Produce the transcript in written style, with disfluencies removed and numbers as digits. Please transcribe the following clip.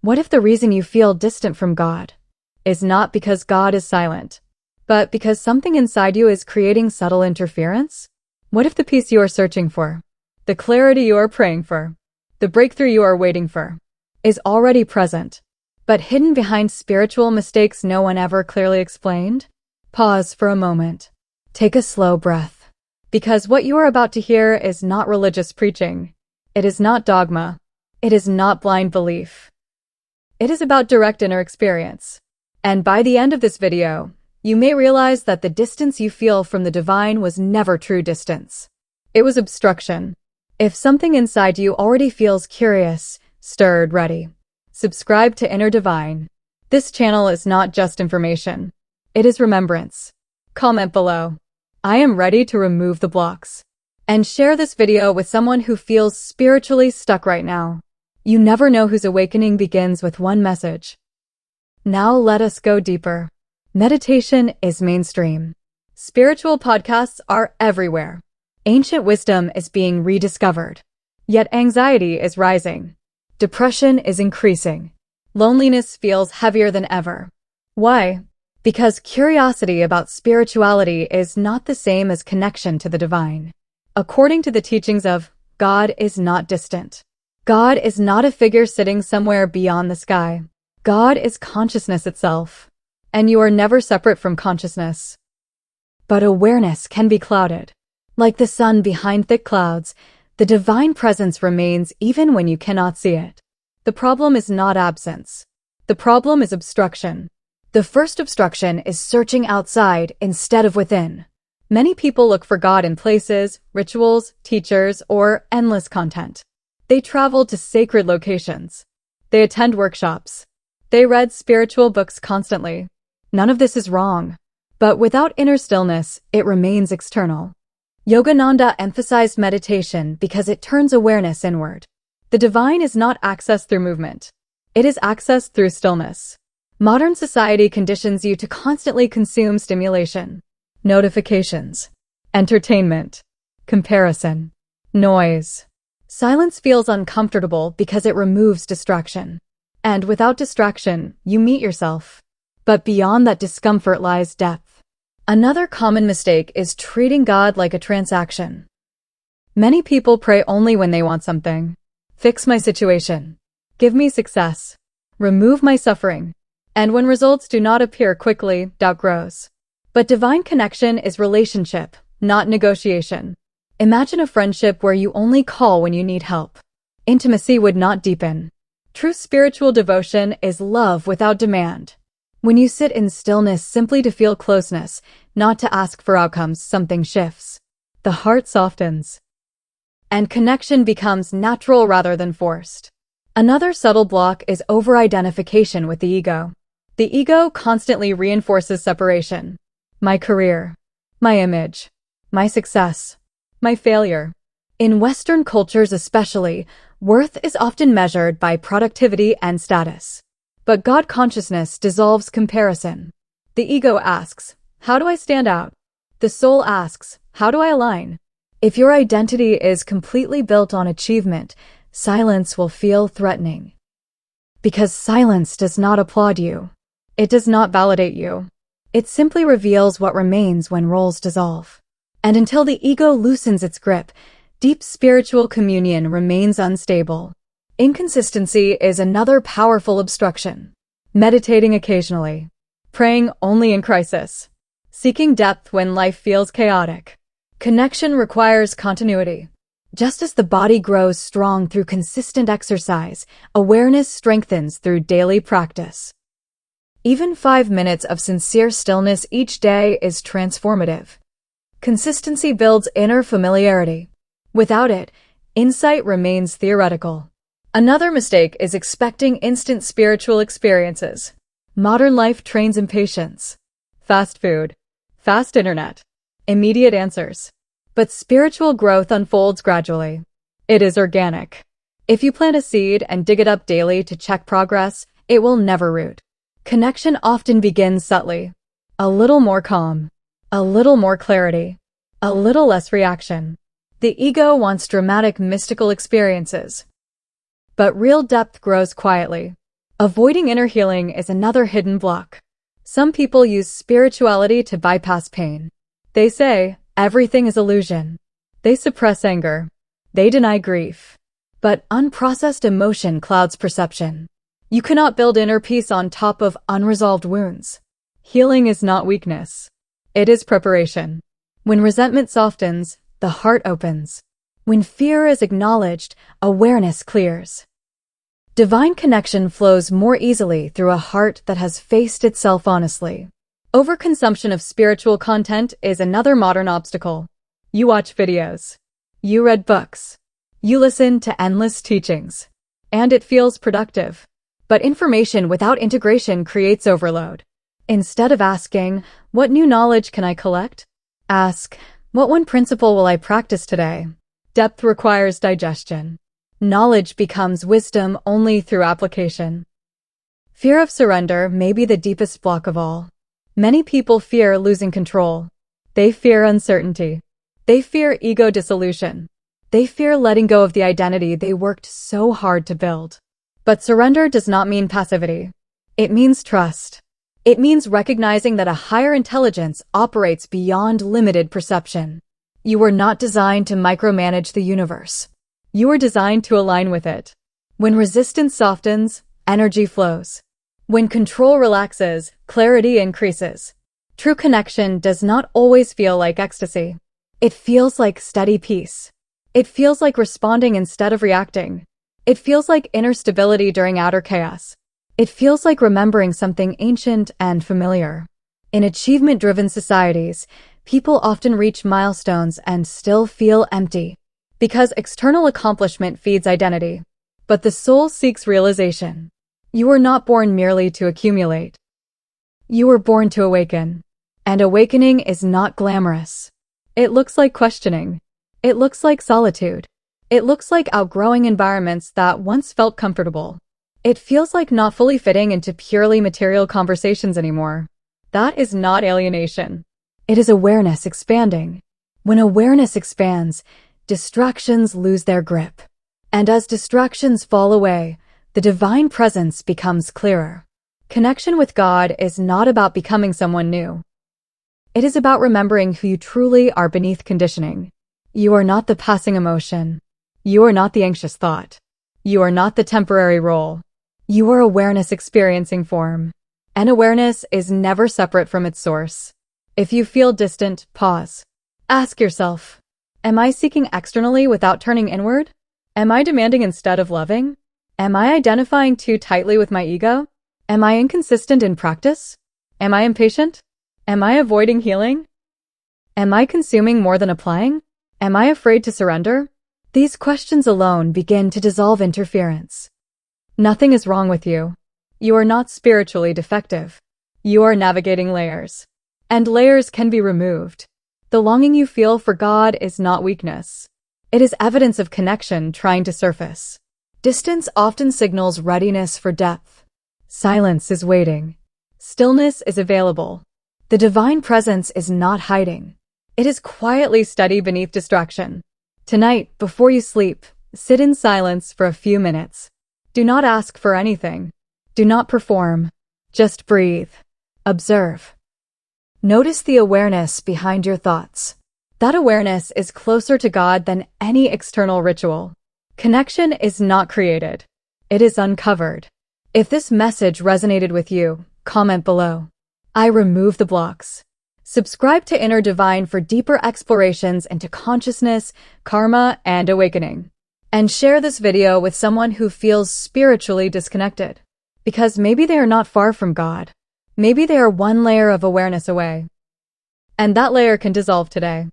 What if the reason you feel distant from God is not because God is silent, but because something inside you is creating subtle interference? What if the peace you are searching for, the clarity you are praying for, the breakthrough you are waiting for, is already present, but hidden behind spiritual mistakes no one ever clearly explained? Pause for a moment. Take a slow breath. Because what you are about to hear is not religious preaching. It is not dogma. It is not blind belief. It is about direct inner experience. And by the end of this video, you may realize that the distance you feel from the divine was never true distance. It was obstruction. If something inside you already feels curious, stirred, ready, subscribe to Inner Divine. This channel is not just information. It is remembrance. Comment below. I am ready to remove the blocks. And share this video with someone who feels spiritually stuck right now. You never know whose awakening begins with one message. Now let us go deeper. Meditation is mainstream. Spiritual podcasts are everywhere. Ancient wisdom is being rediscovered. Yet anxiety is rising. Depression is increasing. Loneliness feels heavier than ever. Why? Because curiosity about spirituality is not the same as connection to the divine. According to the teachings of God is not distant. God is not a figure sitting somewhere beyond the sky. God is consciousness itself. And you are never separate from consciousness. But awareness can be clouded. Like the sun behind thick clouds, the divine presence remains even when you cannot see it. The problem is not absence. The problem is obstruction. The first obstruction is searching outside instead of within. Many people look for God in places, rituals, teachers, or endless content. They travel to sacred locations. They attend workshops. They read spiritual books constantly. None of this is wrong. But without inner stillness, it remains external. Yogananda emphasized meditation because it turns awareness inward. The divine is not accessed through movement. It is accessed through stillness. Modern society conditions you to constantly consume stimulation, notifications, entertainment, comparison, noise. Silence feels uncomfortable because it removes distraction. And without distraction, you meet yourself. But beyond that discomfort lies depth. Another common mistake is treating God like a transaction. Many people pray only when they want something. Fix my situation. Give me success. Remove my suffering. And when results do not appear quickly, doubt grows. But divine connection is relationship, not negotiation. Imagine a friendship where you only call when you need help. Intimacy would not deepen. True spiritual devotion is love without demand. When you sit in stillness simply to feel closeness, not to ask for outcomes, something shifts. The heart softens. And connection becomes natural rather than forced. Another subtle block is over-identification with the ego. The ego constantly reinforces separation. My career, my image, my success, my failure. In Western cultures especially, worth is often measured by productivity and status. But God consciousness dissolves comparison. The ego asks, how do I stand out? The soul asks, how do I align? If your identity is completely built on achievement, silence will feel threatening. Because silence does not applaud you. It does not validate you. It simply reveals what remains when roles dissolve. And until the ego loosens its grip, deep spiritual communion remains unstable. Inconsistency is another powerful obstruction. Meditating occasionally. Praying only in crisis. Seeking depth when life feels chaotic. Connection requires continuity. Just as the body grows strong through consistent exercise, awareness strengthens through daily practice. Even 5 minutes of sincere stillness each day is transformative. Consistency builds inner familiarity. Without it, insight remains theoretical. Another mistake is expecting instant spiritual experiences. Modern life trains impatience. Fast food, fast internet, immediate answers. But spiritual growth unfolds gradually. It is organic. If you plant a seed and dig it up daily to check progress, it will never root. Connection often begins subtly. A little more calm, a little more clarity, a little less reaction. The ego wants dramatic mystical experiences. But real depth grows quietly. Avoiding inner healing is another hidden block. Some people use spirituality to bypass pain. They say, everything is illusion. They suppress anger. They deny grief. But unprocessed emotion clouds perception. You cannot build inner peace on top of unresolved wounds. Healing is not weakness. It is preparation. When resentment softens, the heart opens. When fear is acknowledged, awareness clears. Divine connection flows more easily through a heart that has faced itself honestly. Overconsumption of spiritual content is another modern obstacle. You watch videos. You read books. You listen to endless teachings. And it feels productive. But information without integration creates overload. Instead of asking, what new knowledge can I collect? Ask, what one principle will I practice today? Depth requires digestion. Knowledge becomes wisdom only through application. Fear of surrender may be the deepest block of all. Many people fear losing control. They fear uncertainty. They fear ego dissolution. They fear letting go of the identity they worked so hard to build. But surrender does not mean passivity. It means trust. It means recognizing that a higher intelligence operates beyond limited perception. You were not designed to micromanage the universe. You are designed to align with it. When resistance softens, energy flows. When control relaxes, clarity increases. True connection does not always feel like ecstasy. It feels like steady peace. It feels like responding instead of reacting. It feels like inner stability during outer chaos. It feels like remembering something ancient and familiar. In achievement-driven societies, people often reach milestones and still feel empty. Because external accomplishment feeds identity. But the soul seeks realization. You were not born merely to accumulate. You were born to awaken. And awakening is not glamorous. It looks like questioning. It looks like solitude. It looks like outgrowing environments that once felt comfortable. It feels like not fully fitting into purely material conversations anymore. That is not alienation. It is awareness expanding. When awareness expands, distractions lose their grip. And as distractions fall away, the divine presence becomes clearer. Connection with God is not about becoming someone new. It is about remembering who you truly are beneath conditioning. You are not the passing emotion. You are not the anxious thought. You are not the temporary role. You are awareness experiencing form. And awareness is never separate from its source. If you feel distant, pause. Ask yourself, am I seeking externally without turning inward? Am I demanding instead of loving? Am I identifying too tightly with my ego? Am I inconsistent in practice? Am I impatient? Am I avoiding healing? Am I consuming more than applying? Am I afraid to surrender? These questions alone begin to dissolve interference. Nothing is wrong with you. You are not spiritually defective. You are navigating layers. And layers can be removed. The longing you feel for God is not weakness. It is evidence of connection trying to surface. Distance often signals readiness for depth. Silence is waiting. Stillness is available. The divine presence is not hiding. It is quietly steady beneath distraction. Tonight, before you sleep, sit in silence for a few minutes. Do not ask for anything. Do not perform. Just breathe. Observe. Notice the awareness behind your thoughts. That awareness is closer to God than any external ritual. Connection is not created. It is uncovered. If this message resonated with you, comment below. I remove the blocks. Subscribe to Inner Divine for deeper explorations into consciousness, karma, and awakening. And share this video with someone who feels spiritually disconnected. Because maybe they are not far from God. Maybe they are one layer of awareness away. And that layer can dissolve today.